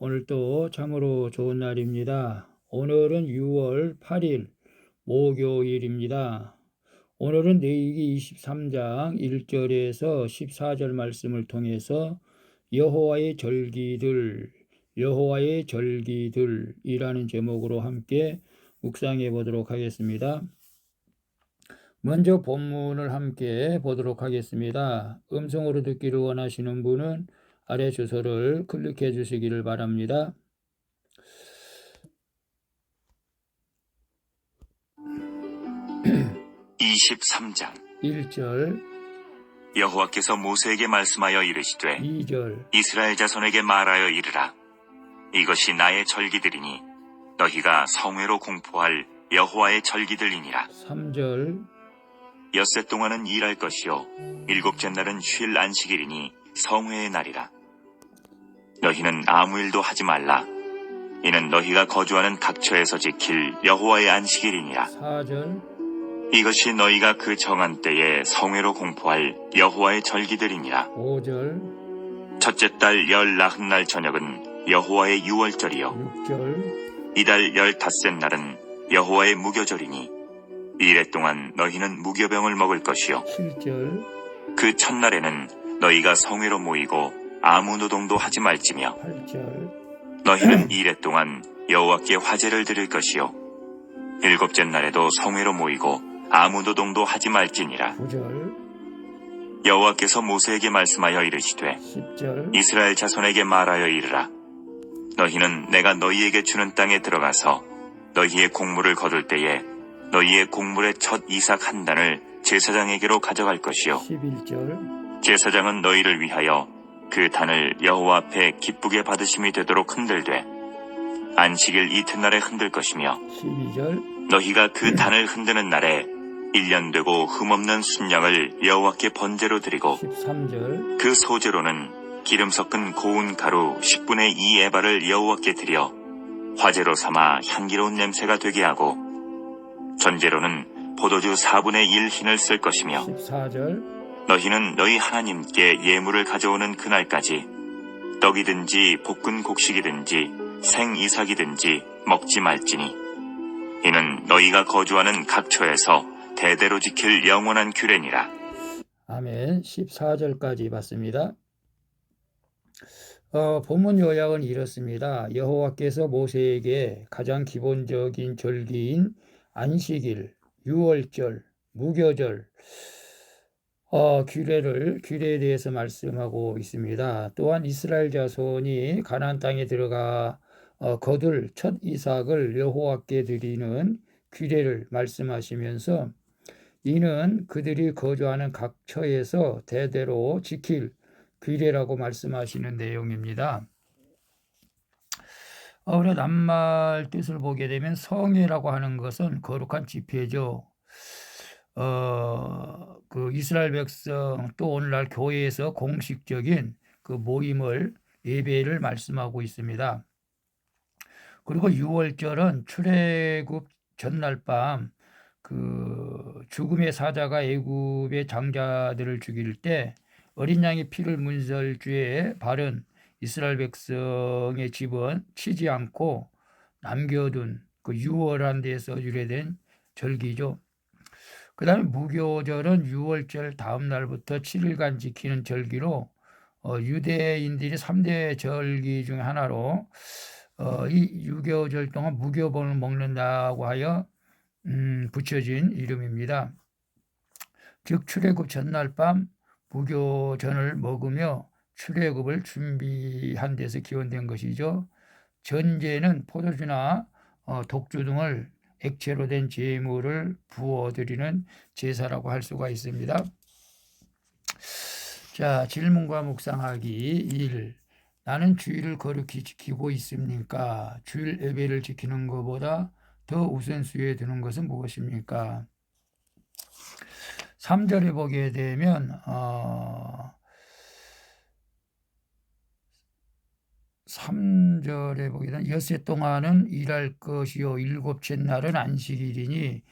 오늘 또 참으로 좋은 날입니다. 오늘은 6월 8일 목요일입니다. 오늘은 레위기 23장 1절에서 14절 말씀을 통해서 여호와의 절기들이라는 제목으로 함께 묵상해 보도록 하겠습니다. 먼저 본문을 함께 보도록 하겠습니다. 음성으로 듣기를 원하시는 분은 아래 주소를 클릭해 주시기를 바랍니다. 23장 1절, 여호와께서 모세에게 말씀하여 이르시되 2절, 이스라엘 자손에게 말하여 이르라. 이것이 나의 절기들이니 너희가 성회로 공포할 여호와의 절기들이니라. 3절, 엿새 동안은 일할 것이요 일곱째 날은 쉴 안식일이니 성회의 날이라. 너희는 아무 일도 하지 말라. 이는 너희가 거주하는 각처에서 지킬 여호와의 안식일이니라. 4절, 이것이 너희가 그 정한 때에 성회로 공포할 여호와의 절기들이니라. 5절, 첫째 달 열 나흔날 저녁은 여호와의 유월절이요 6절, 이달 15째 날은 여호와의 무교절이니 이래 동안 너희는 무교병을 먹을 것이요 7절, 그 첫날에는 너희가 성회로 모이고 아무 노동도 하지 말지며 8절, 너희는 이래 동안 여호와께 화제를 드릴 것이요 일곱째 날에도 성회로 모이고 아무 노동도 하지 말지니라. 9절, 여호와께서 모세에게 말씀하여 이르시되 10절, 이스라엘 자손에게 말하여 이르라. 너희는 내가 너희에게 주는 땅에 들어가서 너희의 곡물을 거둘 때에 너희의 곡물의 첫 이삭 한 단을 제사장에게로 가져갈 것이요 11절, 제사장은 너희를 위하여 그 단을 여호와 앞에 기쁘게 받으심이 되도록 흔들되 안식일 이튿날에 흔들 것이며 12절, 너희가 그 단을 흔드는 날에 1년 되고 흠없는 순양을 여호와께 번제로 드리고 13절, 그 소제로는 기름 섞은 고운 가루 10분의 2 에바를 여호와께 드려 화제로 삼아 향기로운 냄새가 되게 하고 전제로는 포도주 4분의 1 흰을 쓸 것이며 14절, 너희는 너희 하나님께 예물을 가져오는 그날까지 떡이든지 볶은 곡식이든지 생이삭이든지 먹지 말지니 이는 너희가 거주하는 각처에서 대대로 지킬 영원한 규례니라. 아멘. 14절까지 봤습니다. 본문 요약은 이렇습니다. 여호와께서 모세에게 가장 기본적인 절기인 안식일, 유월절, 무교절, 규례에 대해서 말씀하고 있습니다. 또한 이스라엘 자손이 가나안 땅에 들어가 거둘 첫 이삭을 여호와께 드리는 규례를 말씀하시면서 이는 그들이 거주하는 각처에서 대대로 지킬 규례라고 말씀하시는 내용입니다. 우리가 낱말 뜻을 보게 되면 성회라고 하는 것은 거룩한 집회죠. 그 이스라엘 백성 또 오늘날 교회에서 공식적인 그 모임을 예배를 말씀하고 있습니다. 그리고 유월절은 출애굽 전날 밤 그 죽음의 사자가 애굽의 장자들을 죽일 때 어린 양의 피를 문설주에 바른 이스라엘 백성의 집은 치지 않고 남겨둔 그 유월한 데서 유래된 절기죠. 그 다음에 무교절은 유월절 다음 날부터 7일간 지키는 절기로 유대인들이 3대 절기 중 하나로 이 유교절 동안 무교본을 먹는다고 하여 붙여진 이름입니다. 즉 출애굽 전날 밤 무교전을 먹으며 출애굽을 준비한 데서 기원된 것이죠. 전제는 포도주나 독주 등을 액체로 된 제물을 부어드리는 제사라고 할 수가 있습니다. 자, 질문과 묵상하기 1. 나는 주일을 거룩히 지키고 있습니까? 주일 예배를 지키는 것보다 더 우선순위에 두는 것은 무엇입니까? 3절에 보게 되면 3절에 보게 되면 엿새 동안은 일할 것이요 일곱째 날은 안식일이니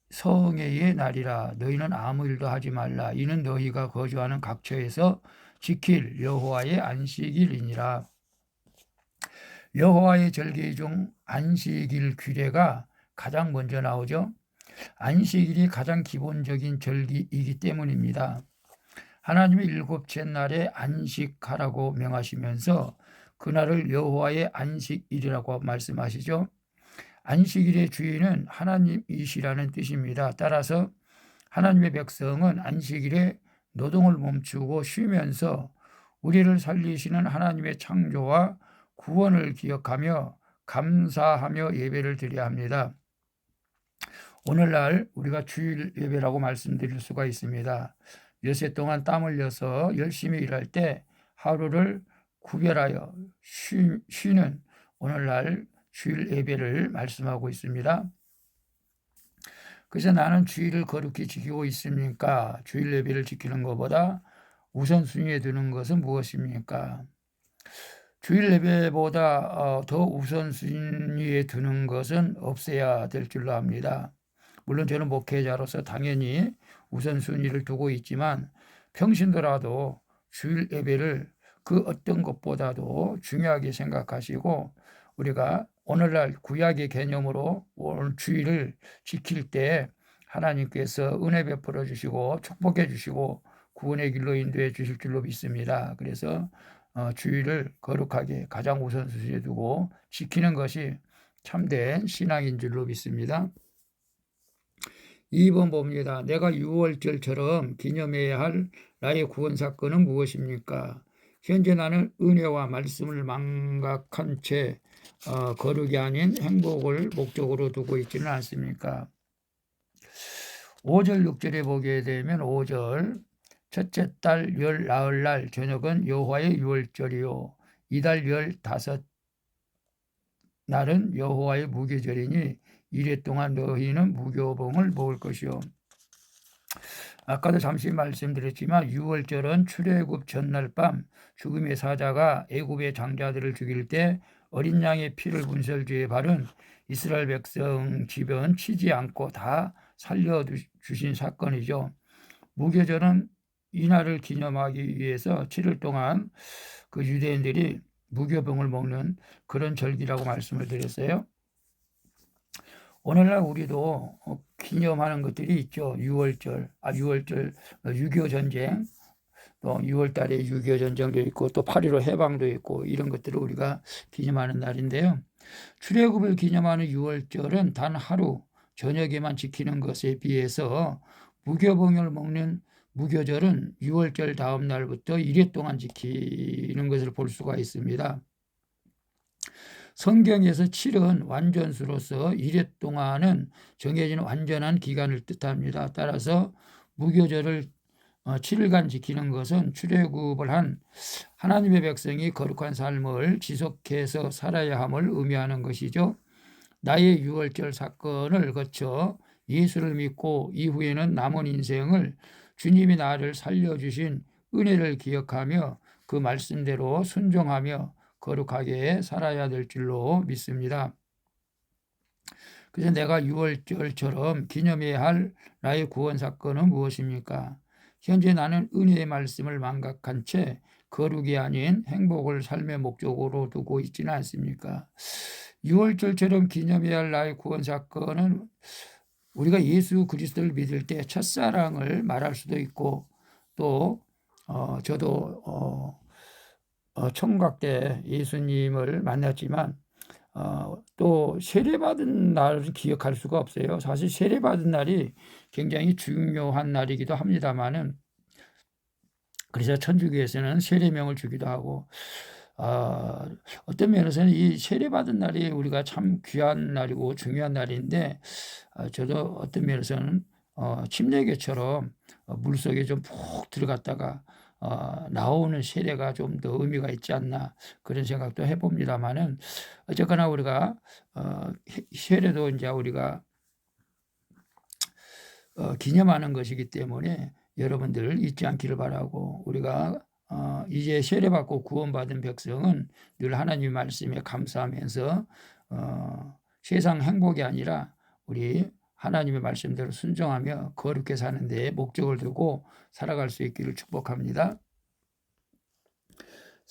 성회의 날이라. 너희는 아무 일도 하지 말라. 이는 너희가 거주하는 각처에서 지킬 여호와의 안식일이니라. 여호와의 절기 중 안식일 규례가 가장 먼저 나오죠. 안식일이 가장 기본적인 절기이기 때문입니다. 하나님이 일곱째 날에 안식하라고 명하시면서 그날을 여호와의 안식일이라고 말씀하시죠. 안식일의 주인은 하나님이시라는 뜻입니다. 따라서 하나님의 백성은 안식일에 노동을 멈추고 쉬면서 우리를 살리시는 하나님의 창조와 구원을 기억하며 감사하며 예배를 드려야 합니다. 오늘날 우리가 주일 예배라고 말씀드릴 수가 있습니다. 엿새 동안 땀 흘려서 열심히 일할 때 하루를 구별하여 쉬는 오늘날 주일 예배를 말씀하고 있습니다. 그래서 나는 주일을 거룩히 지키고 있습니까? 주일 예배를 지키는 것보다 우선순위에 두는 것은 무엇입니까? 주일 예배보다 더 우선순위에 두는 것은 없어야 될 줄로 압니다. 물론 저는 목회자로서 당연히 우선순위를 두고 있지만 평신도라도 주일 예배를 그 어떤 것보다도 중요하게 생각하시고 우리가 오늘날 구약의 개념으로 오늘 주일을 지킬 때 하나님께서 은혜 베풀어 주시고 축복해 주시고 구원의 길로 인도해 주실 줄로 믿습니다. 그래서 주일을 거룩하게 가장 우선순위에 두고 지키는 것이 참된 신앙인 줄로 믿습니다. 2번 봅니다. 내가 유월절처럼 기념해야 할 나의 구원 사건은 무엇입니까? 현재 나는 은혜와 말씀을 망각한 채 거룩이 아닌 행복을 목적으로 두고 있지는 않습니까? 5절 6절에 보게 되면 5절 첫째 달 열 나흘날 저녁은 여호와의 유월절이요 이달 15날은 여호와의 무교절이니 이래 동안 너희는 무교봉을 먹을 것이요. 아까도 잠시 말씀드렸지만 유월절은 출애굽 전날 밤 죽음의 사자가 애굽의 장자들을 죽일 때 어린 양의 피를 분설주에 바른 이스라엘 백성 집은 치지 않고 다 살려주신 사건이죠. 무교절은 이날을 기념하기 위해서 7일 동안 그 유대인들이 무교병을 먹는 그런 절기라고 말씀을 드렸어요. 오늘날 우리도 기념하는 것들이 있죠. 6월절, 6.25 전쟁, 또 6월 달에 6.25 전쟁도 있고 또 8.15 해방도 있고 이런 것들을 우리가 기념하는 날인데요. 출애굽을 기념하는 6월절은 단 하루 저녁에만 지키는 것에 비해서 무교병을 먹는 무교절은 6월절 다음 날부터 1회 동안 지키는 것을 볼 수가 있습니다. 성경에서 7은 완전수로서 1회 동안은 정해진 완전한 기간을 뜻합니다. 따라서 무교절을 7일간 지키는 것은 출애굽을 한 하나님의 백성이 거룩한 삶을 지속해서 살아야 함을 의미하는 것이죠. 나의 6월절 사건을 거쳐 예수를 믿고 이후에는 남은 인생을 주님이 나를 살려주신 은혜를 기억하며 그 말씀대로 순종하며 거룩하게 살아야 될 줄로 믿습니다. 그래서 내가 6월절처럼 기념해야 할 나의 구원 사건은 무엇입니까? 현재 나는 은혜의 말씀을 망각한 채 거룩이 아닌 행복을 삶의 목적으로 두고 있지는 않습니까? 6월절처럼 기념해야 할 나의 구원 사건은 우리가 예수 그리스도를 믿을 때 첫사랑을 말할 수도 있고 또 저도 총각 때 예수님을 만났지만 또 세례받은 날을 기억할 수가 없어요. 사실 세례받은 날이 굉장히 중요한 날이기도 합니다만은 그래서 천주교에서는 세례명을 주기도 하고 어떤 면에서는 이 세례받은 날이 우리가 참 귀한 날이고 중요한 날인데 저도 어떤 면에서는 침례교처럼 물속에 좀 푹 들어갔다가 나오는 세례가 좀 더 의미가 있지 않나 그런 생각도 해봅니다만은 어쨌거나 우리가 세례도 이제 우리가 기념하는 것이기 때문에 여러분들 잊지 않기를 바라고 우리가 이제 세례받고 구원받은 백성은 늘 하나님 말씀에 감사하면서 세상 행복이 아니라 우리 하나님의 말씀대로 순종하며 거룩게 사는 데에 목적을 두고 살아갈 수 있기를 축복합니다.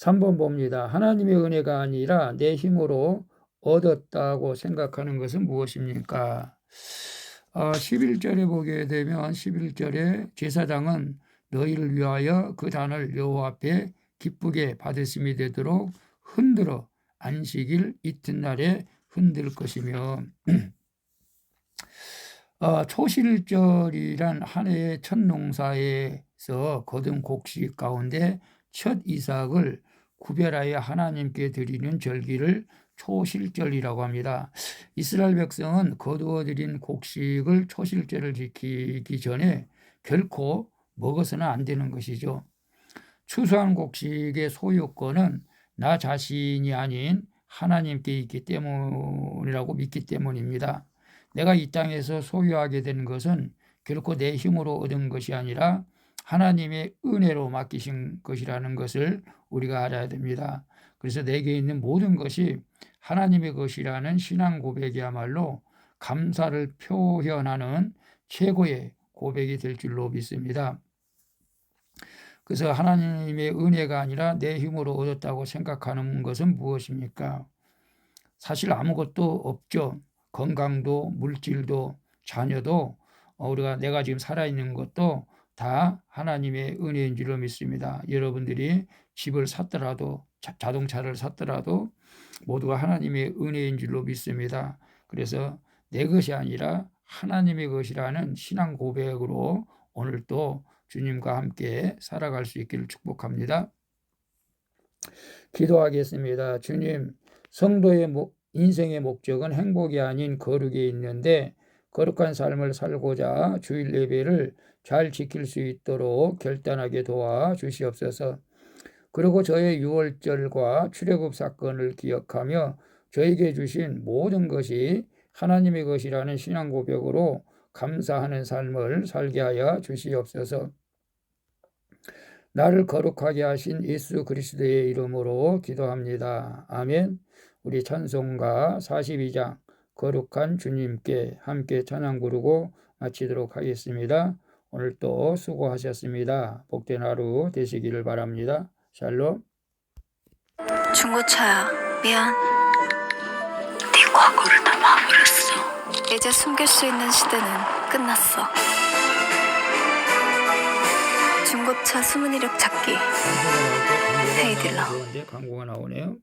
3번 봅니다. 하나님의 은혜가 아니라 내 힘으로 얻었다고 생각하는 것은 무엇입니까? 11절에 보게 되면 11절에 제사장은 너희를 위하여 그 단을 여호와 앞에 기쁘게 받으심이 되도록 흔들어 안식일 이튿날에 흔들 것이며 초실절이란 한 해의 첫 농사에서 거둔 곡식 가운데 첫 이삭을 구별하여 하나님께 드리는 절기를 초실절이라고 합니다. 이스라엘 백성은 거두어 들인 곡식을 초실절을 지키기 전에 결코 먹어서는 안 되는 것이죠. 추수한 곡식의 소유권은 나 자신이 아닌 하나님께 있기 때문이라고 믿기 때문입니다. 내가 이 땅에서 소유하게 된 것은 결코 내 힘으로 얻은 것이 아니라 하나님의 은혜로 맡기신 것이라는 것을 우리가 알아야 됩니다. 그래서 내게 있는 모든 것이 하나님의 것이라는 신앙 고백이야말로 감사를 표현하는 최고의 고백이 될 줄로 믿습니다. 그래서 하나님의 은혜가 아니라 내 힘으로 얻었다고 생각하는 것은 무엇입니까? 사실 아무것도 없죠. 건강도 물질도 자녀도 우리가 내가 지금 살아있는 것도 다 하나님의 은혜인 줄로 믿습니다. 여러분들이 집을 샀더라도 자동차를 샀더라도 모두가 하나님의 은혜인 줄로 믿습니다. 그래서 내 것이 아니라 하나님의 것이라는 신앙 고백으로 오늘 또 주님과 함께 살아갈 수 있기를 축복합니다. 기도하겠습니다. 주님, 성도의 인생의 목적은 행복이 아닌 거룩에 있는데 거룩한 삶을 살고자 주일 예배를 잘 지킬 수 있도록 결단하게 도와 주시옵소서. 그리고 저의 유월절과 출애굽 사건을 기억하며 저에게 주신 모든 것이 하나님의 것이라는 신앙 고백으로 감사하는 삶을 살게 하여 주시옵소서. 나를 거룩하게 하신 예수 그리스도의 이름으로 기도합니다. 아멘. 우리 찬송가 42장 거룩한 주님께 함께 찬양 부르고 마치도록 하겠습니다. 오늘 또 수고하셨습니다. 복된 하루 되시기를 바랍니다. 샬롬. 중고차야, 미안. 네 과거를 다 봐버렸어. 이제 숨길 수 있는 시대는 끝났어. 중고차 숨은 이력 찾기. 헤이딜러. 광고가 나오네요.